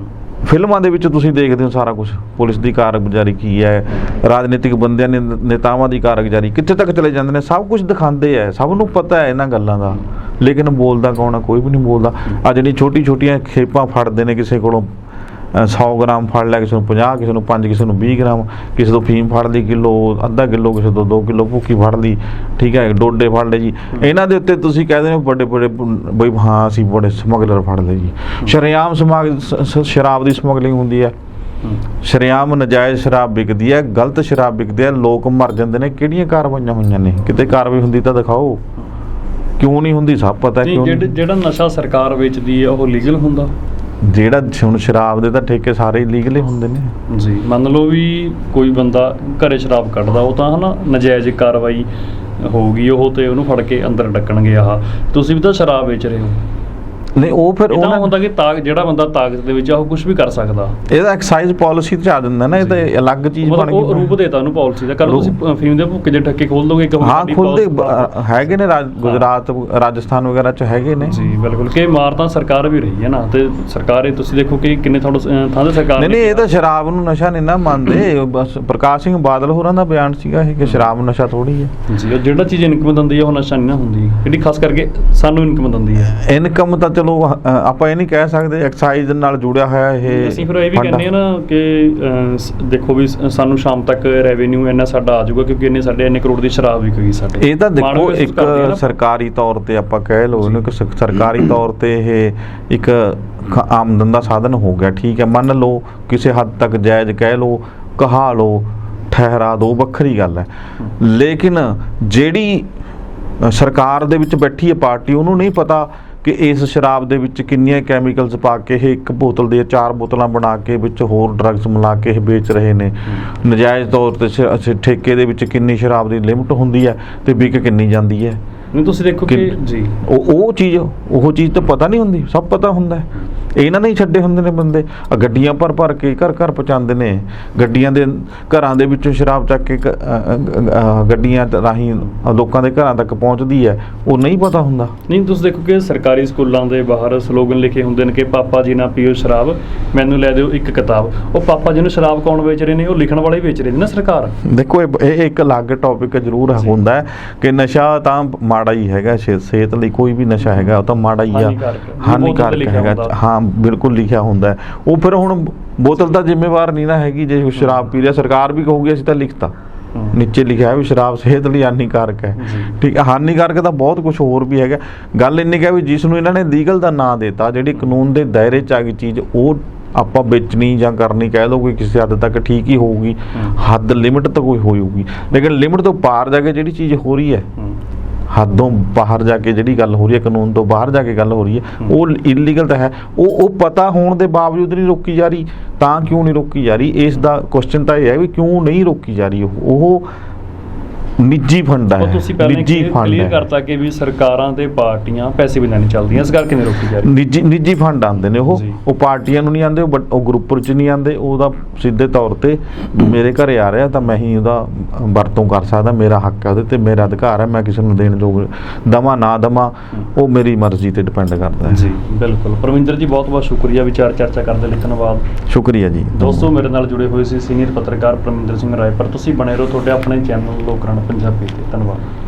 ਫਿਲਮਾਂ ਦੇ ਵਿੱਚ ਤੁਸੀਂ ਦੇਖਦੇ ਹੋ ਸਾਰਾ ਕੁਝ, ਪੁਲਿਸ ਦੀ ਕਾਰਗੁਜ਼ਾਰੀ ਕੀ ਹੈ, ਰਾਜਨੀਤਿਕ ਬੰਦਿਆਂ ਨੇ ਨੇਤਾਵਾਂ ਦੀ ਕਾਰਗੁਜ਼ਾਰੀ ਕਿੱਥੇ ਤੱਕ ਚਲੇ ਜਾਂਦੇ ਨੇ, ਸਭ ਕੁਝ ਦਿਖਾਉਂਦੇ ਹੈ, ਸਭ ਨੂੰ ਪਤਾ ਹੈ ਇਹਨਾਂ ਗੱਲਾਂ ਦਾ, ਲੇਕਿਨ ਬੋਲਦਾ ਕੌਣ ਆ? ਕੋਈ ਵੀ ਨਹੀਂ ਬੋਲਦਾ। ਆ ਜਿਹੜੀ ਛੋਟੀਆਂ ਖੇਪਾਂ ਫੜਦੇ ਨੇ, ਕਿਸੇ ਕੋਲੋਂ 100 ਗ੍ਰਾਮ ਫੜ ਲਿਆ, ਕਿਸੇ ਨੂੰ 50, ਕਿਸੇ ਨੂੰ 5, ਕਿਸੇ ਨੂੰ 20 ਗ੍ਰਾਮ, ਕਿਸੇ ਤੋਂ ਫੀਮ ਫੜ ਲਈ ਕਿਲੋ, ਅੱਧਾ ਕਿਲੋ, ਕਿਸੇ ਤੋਂ 2 ਕਿਲੋ ਭੁੱਕੀ ਫੜ ਲਈ, ਠੀਕ ਹੈ, ਡੋਡੇ ਫੜ ਲਏ ਜੀ। ਇਹਨਾਂ ਦੇ ਉੱਤੇ ਤੁਸੀਂ ਕਹਿ ਦਿੰਦੇ ਹੋ ਵੱਡੇ ਬਈ ਹਾਂ ਅਸੀਂ ਬੜੇ ਸਮਗਲਰ ਫੜ ਲਏ ਜੀ। ਸ਼ਰੇਆਮ ਸ਼ਰਾਬ ਦੀ ਸਮਗਲਿੰਗ ਹੁੰਦੀ ਹੈ, ਸ਼ਰੇਆਮ ਨਜਾਇਜ਼ ਸ਼ਰਾਬ ਵਿਕਦੀ ਹੈ, ਗਲਤ ਸ਼ਰਾਬ ਵਿਕਦੀ ਹੈ, ਲੋਕ ਮਰ ਜਾਂਦੇ ਨੇ। ਕਿਹੜੀਆਂ ਕਾਰਵਾਈਆਂ ਹੋਈਆਂ ਨੇ? ਕਿਤੇ ਕਾਰਵਾਈ ਹੁੰਦੀ ਤਾਂ ਦਿਖਾਓ। ਕਿਉਂ ਨਹੀਂ ਹੁੰਦੀ? ਸਭ ਪਤਾ ਕਿਉਂ। ਜਿਹੜਾ ਨਸ਼ਾ ਸਰਕਾਰ ਵੇਚਦੀ ਹੈ ਉਹ ਲੀਗਲ ਹੁੰਦਾ? ਜਿਹੜਾ ਹੁਣ ਸ਼ਰਾਬ ਦੇ ਤਾਂ ਠੇਕੇ ਸਾਰੇ ਲੀਗਲ ਹੀ ਹੁੰਦੇ ਨੇ ਜੀ। ਮੰਨ ਲਓ ਵੀ ਕੋਈ ਬੰਦਾ ਘਰੇ ਸ਼ਰਾਬ ਕੱਢਦਾ, ਉਹ ਤਾਂ ਹਨਾ ਨਜਾਇਜ਼ ਕਾਰਵਾਈ ਹੋਊਗੀ, ਉਹ ਤੇ ਉਹਨੂੰ ਫੜ ਕੇ ਅੰਦਰ ਡੱਕਣਗੇ। ਆਹ ਤੁਸੀਂ ਵੀ ਤਾਂ ਸ਼ਰਾਬ ਵੇਚ ਰਹੇ ਹੋ। ਨਹੀਂ, ਉਹ ਫਿਰ ਉਹ ਹੁੰਦਾ ਕਿ ਜਿਹੜਾ ਬੰਦਾ ਤਾਕਤ ਦੇ ਵਿੱਚ ਆ ਉਹ ਕੁਝ ਵੀ ਕਰ ਸਕਦਾ। ਇਹਦਾ ਐਕਸਾਈਜ਼ ਪਾਲਿਸੀ ਤੇ ਆ ਜਾਂਦਾ ਨਾ, ਇਹ ਤਾਂ ਅਲੱਗ ਚੀਜ਼ ਬਣ ਗਈ। ਉਹ ਰੂਪ ਦੇਤਾ ਉਹਨੂੰ ਪਾਲਿਸੀ ਦਾ। ਕੱਲ ਤੁਸੀਂ ਫੀਮ ਦੇ ਭੁੱਕੇ ਦੇ ਠੱਕੇ ਖੋਲ ਦੋਗੇ? ਹਾਂ, ਖੁੱਲਦੇ ਹੈਗੇ ਨੇ, ਗੁਜਰਾਤ ਰਾਜਸਥਾਨ ਵਗੈਰਾ ਚ ਹੈਗੇ ਨੇ ਜੀ। ਬਿਲਕੁਲ, ਕਿ ਮਾਰ ਤਾਂ ਸਰਕਾਰ ਵੀ ਰਹੀ ਹੈ ਨਾ, ਤੇ ਸਰਕਾਰ ਤੁਸੀਂ ਦੇਖੋ ਕਿ ਕਿੰਨੇ ਥਾਂ ਤੇ ਸਰਕਾਰ ਨਹੀਂ, ਇਹ ਤਾਂ ਸ਼ਰਾਬ ਨੂੰ ਨਸ਼ਾ ਨਹੀਂ ਨਾ ਮੰਨਦੇ। ਬਸ ਪ੍ਰਕਾਸ਼ ਸਿੰਘ ਬਾਦਲ ਹੋਰਾਂ ਦਾ ਬਿਆਨ ਸੀਗਾ ਇਹ ਕਿ ਸ਼ਰਾਬ ਨਸ਼ਾ ਥੋੜੀ ਹੈ ਜੀ। ਉਹ ਜਿਹੜਾ ਚੀਜ਼ ਇਨਕਮ ਦਿੰਦੀ ਹੈ ਉਹ ਨਸ਼ਾ ਨਹੀਂ ਨਾ ਹੁੰਦੀ, ਜਿਹੜੀ ਖਾਸ ਕਰਕੇ ਸਾਨੂੰ ਇਨਕਮ ਦਿੰਦੀ ਹੈ। ਇਨਕਮ ਤਾਂ ਚਲੋ ਆਪਾਂ ਇਹ ਨਹੀਂ ਕਹਿ ਸਕਦੇ, ਐਕਸਾਈਜ਼ ਨਾਲ ਜੁੜਿਆ ਹੋਇਆ ਇਹ। ਅਸੀਂ ਫਿਰ ਇਹ ਵੀ ਕਹਿੰਦੇ ਆ ਨਾ ਕਿ ਦੇਖੋ ਵੀ ਸਾਨੂੰ ਸ਼ਾਮ ਤੱਕ ਰੈਵਨਿਊ ਇੰਨਾ ਸਾਡਾ ਆ ਜਾਊਗਾ, ਕਿਉਂਕਿ ਇੰਨੇ ਕਰੋੜ ਦੀ ਸ਼ਰਾਬ ਵਿਕੇਗੀ ਸਾਡੇ। ਇਹ ਤਾਂ ਦੇਖੋ ਇੱਕ ਸਰਕਾਰੀ ਤੌਰ ਤੇ ਆਪਾਂ ਕਹਿ ਲਓ ਇਹਨੂੰ ਕਿ ਸਰਕਾਰੀ ਤੌਰ ਤੇ ਇਹ ਇੱਕ ਆਮਦਨ ਦਾ ਸਾਧਨ ਹੋ ਗਿਆ, ਠੀਕ ਹੈ, ਮੰਨ ਲਓ ਕਿਸੇ ਹੱਦ ਤੱਕ ਜਾਇਜ਼ ਕਹਿ ਲਓ, ਕਹਾ ਲਓ, ਠਹਿਰਾ ਦੋ, ਵੱਖਰੀ ਗੱਲ ਹੈ। ਲੇਕਿਨ ਜਿਹੜੀ ਸਰਕਾਰ ਦੇ ਵਿੱਚ ਬੈਠੀ ਹੈ ਪਾਰਟੀ, ਉਹਨੂੰ ਨਹੀਂ ਪਤਾ ਕਿ ਇਸ ਸ਼ਰਾਬ ਦੇ ਵਿੱਚ ਕਿੰਨੀਆਂ ਕੈਮੀਕਲਸ ਪਾ ਕੇ ਇਹ ਇੱਕ ਬੋਤਲ ਦੀਆਂ 4 ਬੋਤਲਾਂ ਬਣਾ ਕੇ ਵਿੱਚ ਹੋਰ ਡਰੱਗਸ ਮਿਲਾ ਕੇ ਇਹ ਵੇਚ ਰਹੇ ਨੇ। ਨਜਾਇਜ਼ ਤੌਰ ਤੇ ਠੇਕੇ ਦੇ ਵਿੱਚ ਕਿੰਨੀ ਸ਼ਰਾਬ ਦੀ ਲਿਮਟ ਹੁੰਦੀ ਹੈ ਤੇ ਵਿਕ ਕਿੰਨੀ ਜਾਂਦੀ ਹੈ। ਨਹੀਂ, ਤੁਸੀਂ ਦੇਖੋ ਕਿ ਜੀ ਉਹ ਚੀਜ਼ ਤਾਂ ਪਤਾ ਨਹੀਂ ਹੁੰਦੀ, ਸਭ ਪਤਾ ਹੁੰਦਾ ਹੈ। ਇਹਨਾਂ ਨੇ ਹੀ ਛੱਡੇ ਹੁੰਦੇ ਨੇ ਬੰਦੇ, ਗੱਡੀਆਂ ਭਰ ਕੇ ਘਰ ਪਹੁੰਚਾਉਂਦੇ ਨੇ, ਗੱਡੀਆਂ ਦੇ ਘਰਾਂ ਦੇ ਵਿੱਚੋਂ ਸ਼ਰਾਬ ਚੱਕ ਕੇ ਗੱਡੀਆਂ ਰਾਹੀਂ ਲੋਕਾਂ ਦੇ ਘਰਾਂ ਤੱਕ ਪਹੁੰਚਦੀ ਹੈ, ਉਹ ਨਹੀਂ ਪਤਾ ਹੁੰਦਾ। ਨਹੀਂ, ਤੁਸੀਂ ਦੇਖੋ ਕਿ ਸਰਕਾਰੀ ਸਕੂਲਾਂ ਦੇ ਬਾਹਰ ਸਲੋਗਨ ਲਿਖੇ ਹੁੰਦੇ ਨੇ ਕਿ ਪਾਪਾ ਜੀ ਨਾ ਪੀਓ ਸ਼ਰਾਬ, ਮੈਨੂੰ ਲੈ ਦਿਓ ਇੱਕ ਕਿਤਾਬ। ਉਹ ਪਾਪਾ ਜੀ ਨੂੰ ਸ਼ਰਾਬ ਕੌਣ ਵੇਚ ਰਹੇ ਨੇ? ਉਹ ਲਿਖਣ ਵਾਲੇ ਵੇਚ ਰਹੇ ਨੇ ਨਾ, ਸਰਕਾਰ। ਦੇਖੋ ਇਹ ਇੱਕ ਅਲੱਗ ਟੌਪਿਕ ਜ਼ਰੂਰ ਹੁੰਦਾ ਹੈ ਕਿ ਨਸ਼ਾ ਤਾਂ ਮਾੜਾ ਹੀ ਹੈਗਾ, ਸਿਹਤ ਲਈ ਕੋਈ ਵੀ ਨਸ਼ਾ ਹੈਗਾ ਉਹ ਤਾਂ ਮਾੜਾ ਹੀ ਆ, ਹਾਨੀਕਾਰਕ ਹੈਗਾ। ਹਾਂ, ਬਿਲਕੁਲ ਲਿਖਿਆ ਹੁੰਦਾ ਹੈ। ਉਹ ਫਿਰ ਹੁਣ ਬੋਤਲ ਤਾਂ ਜ਼ਿੰਮੇਵਾਰ ਨਹੀਂ ਨਾ ਹੈਗੀ, ਜੇ ਸ਼ਰਾਬ ਪੀ ਰਿਹਾ ਸਰਕਾਰ ਵੀ ਕਹੂਗੀ ਅਸੀਂ ਤਾਂ ਲਿਖਤਾ, ਨੀਚੇ ਲਿਖਿਆ ਹੈ ਵੀ ਸ਼ਰਾਬ ਸਿਹਤ ਲਈ ਹਾਨੀਕਾਰਕ ਹੈ, ਠੀਕ ਹੈ। ਹਾਨੀਕਾਰਕ ਤਾਂ ਬਹੁਤ ਕੁਝ ਹੋਰ ਵੀ ਹੈਗਾ। ਗੱਲ ਇੰਨੀ ਕਿ ਵੀ ਜਿਸ ਨੂੰ ਇਹਨਾਂ ਨੇ ਲੀਗਲ ਦਾ ਨਾਂ ਦੇਤਾ, ਜਿਹੜੀ ਕਾਨੂੰਨ ਦੇ ਦਾਇਰੇ 'ਚ ਆ ਗਈ ਚੀਜ਼, ਉਹ ਆਪਾਂ ਵੇਚਣੀ ਜਾਂ ਕਰਨੀ ਕਹਿ ਲਓ ਕੋਈ ਕਿਸੇ ਹੱਦ ਤੱਕ ਠੀਕ ਹੀ ਹੋਊਗੀ, ਹੱਦ ਲਿਮਿਟ ਤਾਂ ਕੋਈ ਹੋਊਗੀ। ਲੇਕਿਨ ਲਿਮਿਟ ਤੋਂ ਪਾਰ ਜਾ ਕੇ ਜਿਹੜੀ ਚੀਜ਼ ਹੋ ਰਹੀ ਹੈ, ਹੱਦੋਂ ਬਾਹਰ ਜਾ ਕੇ ਜਿਹੜੀ ਗੱਲ ਹੋ ਰਹੀ ਹੈ, ਕਾਨੂੰਨ ਤੋਂ ਬਾਹਰ ਜਾ ਕੇ ਗੱਲ ਹੋ ਰਹੀ ਹੈ, ਉਹ ਇਲੀਗਲ ਤਾਂ ਹੈ। ਉਹ ਪਤਾ ਹੋਣ ਦੇ ਬਾਵਜੂਦ ਨਹੀਂ ਰੋਕੀ ਜਾ ਰਹੀ। ਤਾਂ ਕਿਉਂ ਨਹੀਂ ਰੋਕੀ ਜਾ ਰਹੀ? ਇਸ ਦਾ ਕੁਐਸਚਨ ਤਾਂ ਇਹ ਹੈ ਵੀ ਕਿਉਂ ਨਹੀਂ ਰੋਕੀ ਜਾ ਰਹੀ। ਉਹ ਨਿੱਜੀ ਫੰਡ ਹੈ, ਨਿੱਜੀ ਫੰਡ ਕਲੀਅਰ ਕਰਤਾ ਕਿ ਵੀ ਸਰਕਾਰਾਂ ਤੇ ਪਾਰਟੀਆਂ ਪੈਸੇ ਬਿਨਾਂ ਨਹੀਂ ਚੱਲਦੀਆਂ, ਇਸ ਕਰਕੇ ਨਹੀਂ ਰੋਕੀ ਜਾ ਰਹੀ। ਨਿੱਜੀ ਫੰਡ ਆਉਂਦੇ ਨੇ, ਉਹ ਪਾਰਟੀਆਂ ਨੂੰ ਨਹੀਂ ਆਉਂਦੇ, ਉਹ ਗਰੁੱਪ 'ਚ ਨਹੀਂ ਆਉਂਦੇ। ਉਹਦਾ ਸਿੱਧੇ ਤੌਰ ਤੇ ਮੇਰੇ ਘਰੇ ਆ ਰਿਹਾ ਤਾਂ ਮੈਂ ਹੀ ਉਹਦਾ ਵਰਤੋਂ ਕਰ ਸਕਦਾ, ਮੇਰਾ ਹੱਕ ਹੈ ਉਹਦੇ ਤੇ, ਮੇਰਾ ਅਧਿਕਾਰ ਹੈ, ਮੈਂ ਕਿਸੇ ਨੂੰ ਦੇਣ ਯੋਗ ਦੇਵਾਂ ਨਾ ਦੇਵਾਂ, ਉਹ ਮੇਰੀ ਮਰਜ਼ੀ ਤੇ ਡਿਪੈਂਡ ਕਰਦਾ ਹੈ। ਜੀ ਬਿਲਕੁਲ। ਪਰਮਿੰਦਰ ਜੀ ਬਹੁਤ ਬਹੁਤ ਸ਼ੁਕਰੀਆ ਵਿਚਾਰ ਚਰਚਾ ਕਰਦੇ ਲਈ, ਧੰਨਵਾਦ। ਸ਼ੁਕਰੀਆ ਜੀ। ਦੋਸਤੋ, ਮੇਰੇ ਨਾਲ ਜੁੜੇ ਹੋਏ ਸੀ ਸੀਨੀਅਰ ਪੱਤਰਕਾਰ ਪਰਮਿੰਦਰ ਸਿੰਘ ਰਾਏ। ਪਰ ਤੁਸੀਂ ਬਣੇ ਰਹੋ ਤੁਹਾਡੇ ਆਪਣੇ ਚੈਨਲ ਲੋਕਰਾਣਾ ਪੰਜਾਬੀ ਤੇ। ਧੰਨਵਾਦ।